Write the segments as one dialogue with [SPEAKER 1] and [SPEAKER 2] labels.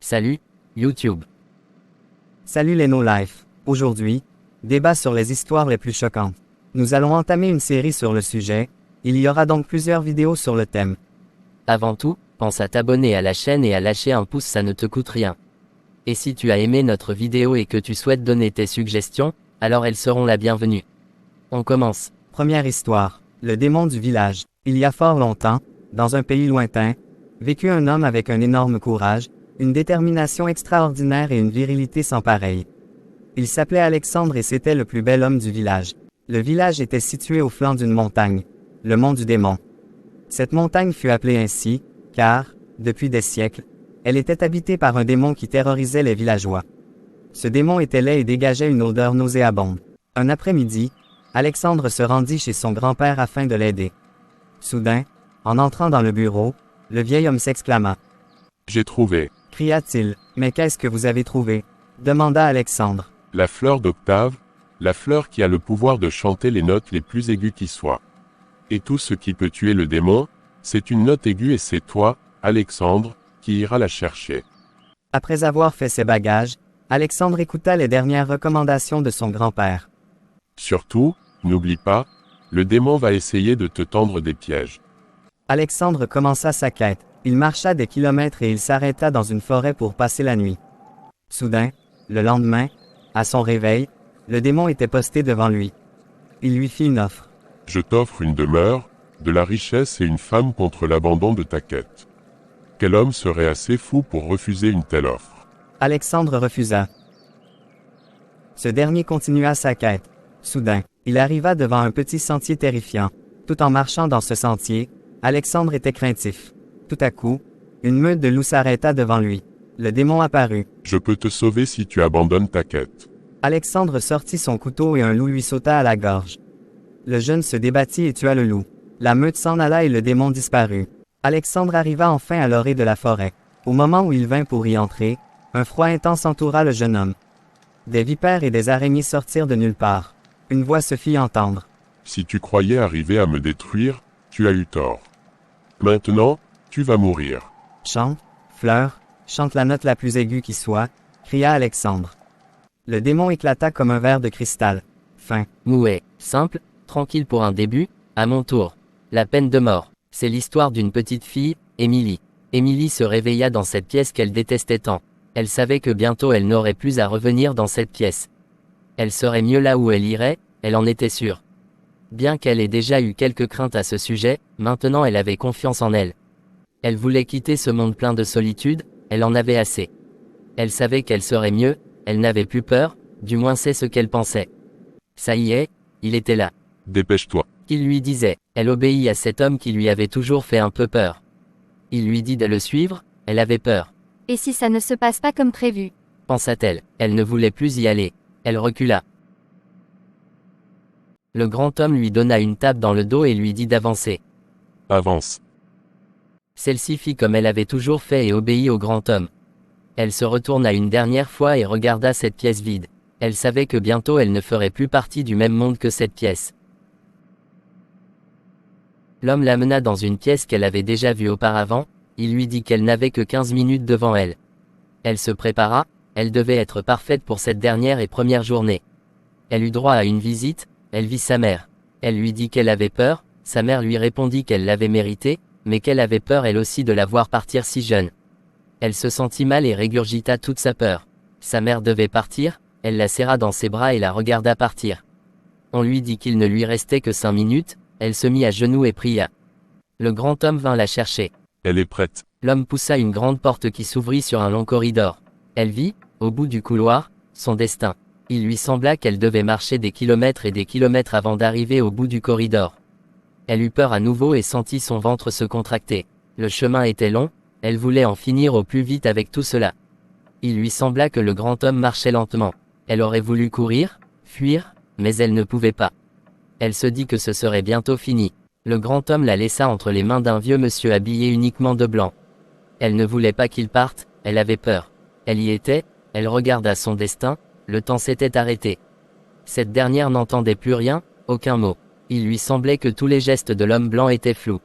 [SPEAKER 1] Salut, YouTube.
[SPEAKER 2] Salut les No-Life. Aujourd'hui, débat sur les histoires les plus choquantes. Nous allons entamer une série sur le sujet, il y aura donc plusieurs vidéos sur le thème.
[SPEAKER 1] Avant tout, pense à t'abonner à la chaîne et à lâcher un pouce, ça ne te coûte rien. Et si tu as aimé notre vidéo et que tu souhaites donner tes suggestions, alors elles seront la bienvenue. On commence.
[SPEAKER 2] Première histoire, le démon du village. Il y a fort longtemps, dans un pays lointain, vécut un homme avec un énorme courage, une détermination extraordinaire et une virilité sans pareille. Il s'appelait Alexandre et c'était le plus bel homme du village. Le village était situé au flanc d'une montagne, le mont du démon. Cette montagne fut appelée ainsi, car, depuis des siècles, elle était habitée par un démon qui terrorisait les villageois. Ce démon était laid et dégageait une odeur nauséabonde. Un après-midi, Alexandre se rendit chez son grand-père afin de l'aider. Soudain, en entrant dans le bureau, le vieil homme s'exclama.
[SPEAKER 3] « J'ai trouvé. »
[SPEAKER 2] Cria-t-il. « Mais qu'est-ce que vous avez trouvé » demanda Alexandre.
[SPEAKER 3] « La fleur d'octave, la fleur qui a le pouvoir de chanter les notes les plus aiguës qui soient. Et tout ce qui peut tuer le démon, c'est une note aiguë et c'est toi, Alexandre, qui iras la chercher. »
[SPEAKER 2] Après avoir fait ses bagages, Alexandre écouta les dernières recommandations de son grand-père.
[SPEAKER 3] « Surtout, n'oublie pas, le démon va essayer de te tendre des pièges. »
[SPEAKER 2] Alexandre commença sa quête. Il marcha des kilomètres et il s'arrêta dans une forêt pour passer la nuit. Soudain, le lendemain, à son réveil, le démon était posté devant lui. Il lui fit une offre.
[SPEAKER 3] « Je t'offre une demeure, de la richesse et une femme contre l'abandon de ta quête. Quel homme serait assez fou pour refuser une telle offre ?»
[SPEAKER 2] Alexandre refusa. Ce dernier continua sa quête. Soudain, il arriva devant un petit sentier terrifiant. Tout en marchant dans ce sentier, Alexandre était craintif. Tout à coup, une meute de loups s'arrêta devant lui. Le démon apparut.
[SPEAKER 3] « Je peux te sauver si tu abandonnes ta quête. »
[SPEAKER 2] Alexandre sortit son couteau et un loup lui sauta à la gorge. Le jeune se débattit et tua le loup. La meute s'en alla et le démon disparut. Alexandre arriva enfin à l'orée de la forêt. Au moment où il vint pour y entrer, un froid intense entoura le jeune homme. Des vipères et des araignées sortirent de nulle part. Une voix se fit entendre.
[SPEAKER 3] « Si tu croyais arriver à me détruire, tu as eu tort. Maintenant, tu vas mourir. »
[SPEAKER 2] « Chante, fleur, chante la note la plus aiguë qui soit, » cria Alexandre. Le démon éclata comme un verre de cristal. Fin.
[SPEAKER 1] Mouais, simple, tranquille pour un début, à mon tour. La peine de mort. C'est l'histoire d'une petite fille, Émilie. Émilie se réveilla dans cette pièce qu'elle détestait tant. Elle savait que bientôt elle n'aurait plus à revenir dans cette pièce. Elle serait mieux là où elle irait, elle en était sûre. Bien qu'elle ait déjà eu quelques craintes à ce sujet, maintenant elle avait confiance en elle. Elle voulait quitter ce monde plein de solitude, elle en avait assez. Elle savait qu'elle serait mieux, elle n'avait plus peur, du moins c'est ce qu'elle pensait. Ça y est, il était là.
[SPEAKER 3] « Dépêche-toi. »
[SPEAKER 1] Il lui disait, elle obéit à cet homme qui lui avait toujours fait un peu peur. Il lui dit de le suivre, elle avait peur.
[SPEAKER 4] Et si ça ne se passe pas comme prévu ?
[SPEAKER 1] Pensa-t-elle, elle ne voulait plus y aller, elle recula. Le grand homme lui donna une tape dans le dos et lui dit d'avancer.
[SPEAKER 3] « Avance. »
[SPEAKER 1] Celle-ci fit comme elle avait toujours fait et obéit au grand homme. Elle se retourna une dernière fois et regarda cette pièce vide. Elle savait que bientôt elle ne ferait plus partie du même monde que cette pièce. L'homme l'amena dans une pièce qu'elle avait déjà vue auparavant, il lui dit qu'elle n'avait que 15 minutes devant elle. Elle se prépara, elle devait être parfaite pour cette dernière et première journée. Elle eut droit à une visite, elle vit sa mère. Elle lui dit qu'elle avait peur, sa mère lui répondit qu'elle l'avait mérité, mais qu'elle avait peur elle aussi de la voir partir si jeune. Elle se sentit mal et régurgita toute sa peur. Sa mère devait partir, elle la serra dans ses bras et la regarda partir. On lui dit qu'il ne lui restait que 5 minutes, elle se mit à genoux et pria. Le grand homme vint la chercher.
[SPEAKER 3] « Elle est prête. »
[SPEAKER 1] L'homme poussa une grande porte qui s'ouvrit sur un long corridor. Elle vit, au bout du couloir, son destin. Il lui sembla qu'elle devait marcher des kilomètres et des kilomètres avant d'arriver au bout du corridor. Elle eut peur à nouveau et sentit son ventre se contracter. Le chemin était long, elle voulait en finir au plus vite avec tout cela. Il lui sembla que le grand homme marchait lentement. Elle aurait voulu courir, fuir, mais elle ne pouvait pas. Elle se dit que ce serait bientôt fini. Le grand homme la laissa entre les mains d'un vieux monsieur habillé uniquement de blanc. Elle ne voulait pas qu'il parte, elle avait peur. Elle y était, elle regarda son destin, le temps s'était arrêté. Cette dernière n'entendait plus rien, aucun mot. Il lui semblait que tous les gestes de l'homme blanc étaient flous.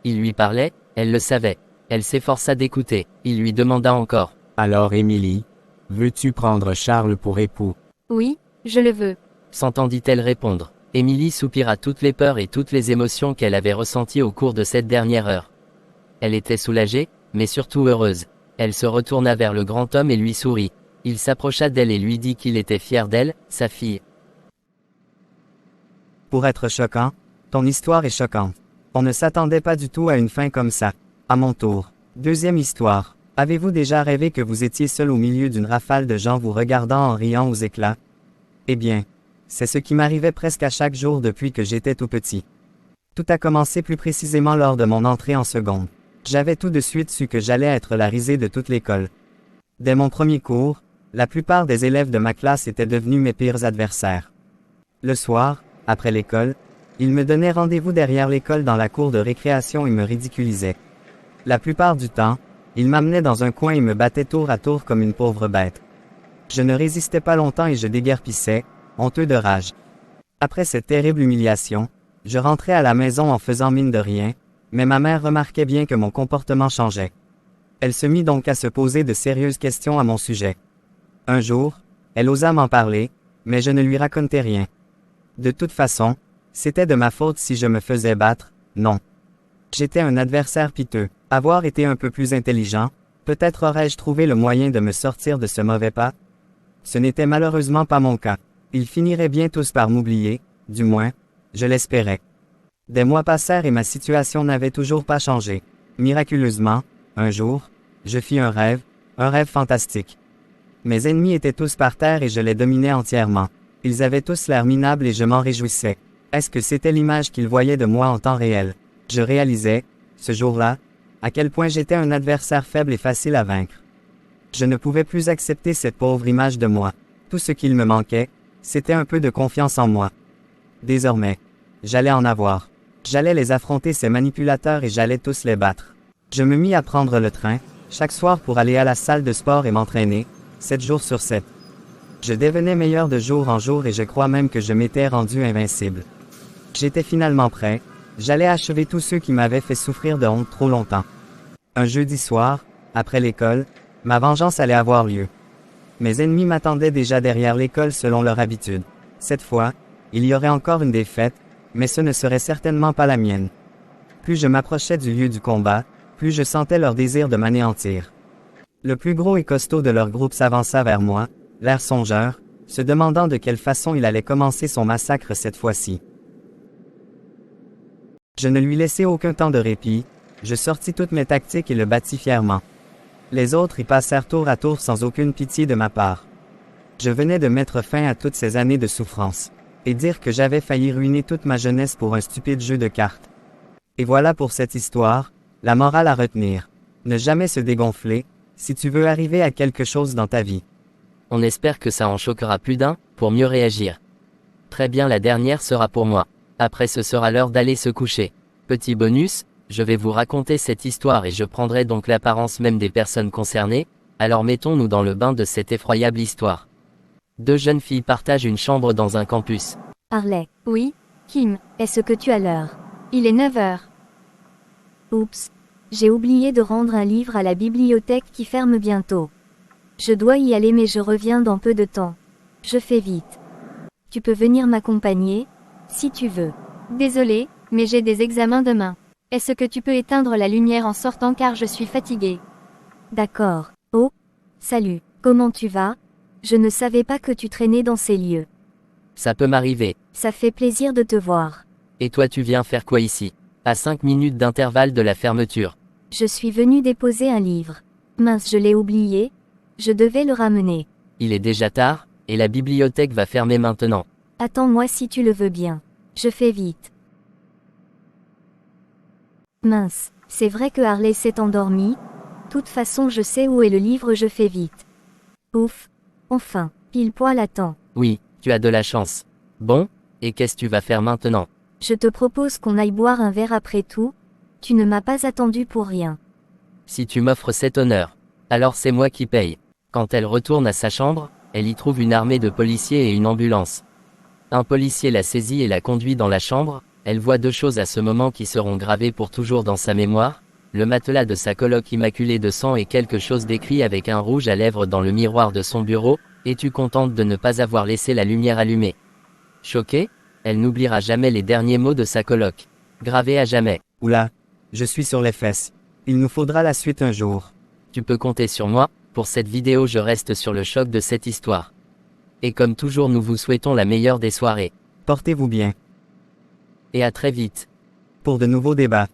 [SPEAKER 1] Il lui parlait, elle le savait. Elle s'efforça d'écouter. Il lui demanda encore.
[SPEAKER 2] Alors Émilie, veux-tu prendre Charles pour époux?
[SPEAKER 4] Oui, je le veux.
[SPEAKER 1] S'entendit-elle répondre. Émilie soupira toutes les peurs et toutes les émotions qu'elle avait ressenties au cours de cette dernière heure. Elle était soulagée, mais surtout heureuse. Elle se retourna vers le grand homme et lui sourit. Il s'approcha d'elle et lui dit qu'il était fier d'elle, sa fille.
[SPEAKER 2] Pour être choquant, ton histoire est choquante. On ne s'attendait pas du tout à une fin comme ça. À mon tour. Deuxième histoire. Avez-vous déjà rêvé que vous étiez seul au milieu d'une rafale de gens vous regardant en riant aux éclats? Eh bien, c'est ce qui m'arrivait presque à chaque jour depuis que j'étais tout petit. Tout a commencé plus précisément lors de mon entrée en seconde. J'avais tout de suite su que j'allais être la risée de toute l'école. Dès mon premier cours, la plupart des élèves de ma classe étaient devenus mes pires adversaires. Le soir, après l'école, ils me donnaient rendez-vous derrière l'école dans la cour de récréation et me ridiculisaient. La plupart du temps, ils m'amenaient dans un coin et me battaient tour à tour comme une pauvre bête. Je ne résistais pas longtemps et je déguerpissais, honteux de rage. Après cette terrible humiliation, je rentrais à la maison en faisant mine de rien, mais ma mère remarquait bien que mon comportement changeait. Elle se mit donc à se poser de sérieuses questions à mon sujet. Un jour, elle osa m'en parler, mais je ne lui racontais rien. De toute façon, c'était de ma faute si je me faisais battre, non. J'étais un adversaire piteux. Avoir été un peu plus intelligent, peut-être aurais-je trouvé le moyen de me sortir de ce mauvais pas. Ce n'était malheureusement pas mon cas. Ils finiraient bien tous par m'oublier, du moins, je l'espérais. Des mois passèrent et ma situation n'avait toujours pas changé. Miraculeusement, un jour, je fis un rêve fantastique. Mes ennemis étaient tous par terre et je les dominais entièrement. Ils avaient tous l'air minables et je m'en réjouissais. Est-ce que c'était l'image qu'ils voyaient de moi en temps réel? Je réalisais, ce jour-là, à quel point j'étais un adversaire faible et facile à vaincre. Je ne pouvais plus accepter cette pauvre image de moi. Tout ce qu'il me manquait, c'était un peu de confiance en moi. Désormais, j'allais en avoir. J'allais les affronter ces manipulateurs et j'allais tous les battre. Je me mis à prendre le train, chaque soir pour aller à la salle de sport et m'entraîner, 7 jours sur 7. Je devenais meilleur de jour en jour et je crois même que je m'étais rendu invincible. J'étais finalement prêt, j'allais achever tous ceux qui m'avaient fait souffrir de honte trop longtemps. Un jeudi soir, après l'école, ma vengeance allait avoir lieu. Mes ennemis m'attendaient déjà derrière l'école selon leur habitude. Cette fois, il y aurait encore une défaite, mais ce ne serait certainement pas la mienne. Plus je m'approchais du lieu du combat, plus je sentais leur désir de m'anéantir. Le plus gros et costaud de leur groupe s'avança vers moi, l'air songeur, se demandant de quelle façon il allait commencer son massacre cette fois-ci. Je ne lui laissai aucun temps de répit, je sortis toutes mes tactiques et le battis fièrement. Les autres y passèrent tour à tour sans aucune pitié de ma part. Je venais de mettre fin à toutes ces années de souffrance. Et dire que j'avais failli ruiner toute ma jeunesse pour un stupide jeu de cartes. Et voilà pour cette histoire, la morale à retenir. Ne jamais se dégonfler, si tu veux arriver à quelque chose dans ta vie.
[SPEAKER 1] On espère que ça en choquera plus d'un, pour mieux réagir. Très bien, la dernière sera pour moi. Après ce sera l'heure d'aller se coucher. Petit bonus, je vais vous raconter cette histoire et je prendrai donc l'apparence même des personnes concernées, alors mettons-nous dans le bain de cette effroyable histoire. 2 jeunes filles partagent une chambre dans un campus.
[SPEAKER 4] Harley. Oui, Kim, est-ce que tu as l'heure? Il est 9 heures. Oups. J'ai oublié de rendre un livre à la bibliothèque qui ferme bientôt. Je dois y aller mais je reviens dans peu de temps. Je fais vite. Tu peux venir m'accompagner, si tu veux. Désolée, mais j'ai des examens demain. Est-ce que tu peux éteindre la lumière en sortant car je suis fatiguée? D'accord. Oh, salut. Comment tu vas? Je ne savais pas que tu traînais dans ces lieux.
[SPEAKER 1] Ça peut m'arriver.
[SPEAKER 4] Ça fait plaisir de te voir.
[SPEAKER 1] Et toi tu viens faire quoi ici? À 5 minutes d'intervalle de la fermeture.
[SPEAKER 4] Je suis venue déposer un livre. Mince, je l'ai oublié. Je devais le ramener.
[SPEAKER 1] Il est déjà tard, et la bibliothèque va fermer maintenant.
[SPEAKER 4] Attends-moi si tu le veux bien. Je fais vite. Mince, c'est vrai que Harley s'est endormie. Toute façon je sais où est le livre, je fais vite. Ouf. Enfin, pile poil à temps.
[SPEAKER 1] Oui, tu as de la chance. Bon, et qu'est-ce que tu vas faire maintenant?
[SPEAKER 4] Je te propose qu'on aille boire un verre après tout. Tu ne m'as pas attendu pour rien.
[SPEAKER 1] Si tu m'offres cet honneur, alors c'est moi qui paye. Quand elle retourne à sa chambre, elle y trouve une armée de policiers et une ambulance. Un policier la saisit et la conduit dans la chambre, Elle voit deux choses à ce moment qui seront gravées pour toujours dans sa mémoire, le matelas de sa coloc immaculé de sang et quelque chose d'écrit avec un rouge à lèvres dans le miroir de son bureau, es-tu contente de ne pas avoir laissé la lumière allumée? Choquée, elle n'oubliera jamais les derniers mots de sa coloc. Gravés à jamais.
[SPEAKER 2] Oula, je suis sur les fesses. Il nous faudra la suite un jour.
[SPEAKER 1] Tu peux compter sur moi, pour cette vidéo je reste sur le choc de cette histoire. Et comme toujours nous vous souhaitons la meilleure des soirées.
[SPEAKER 2] Portez-vous bien.
[SPEAKER 1] Et à très vite.
[SPEAKER 2] Pour de nouveaux débats.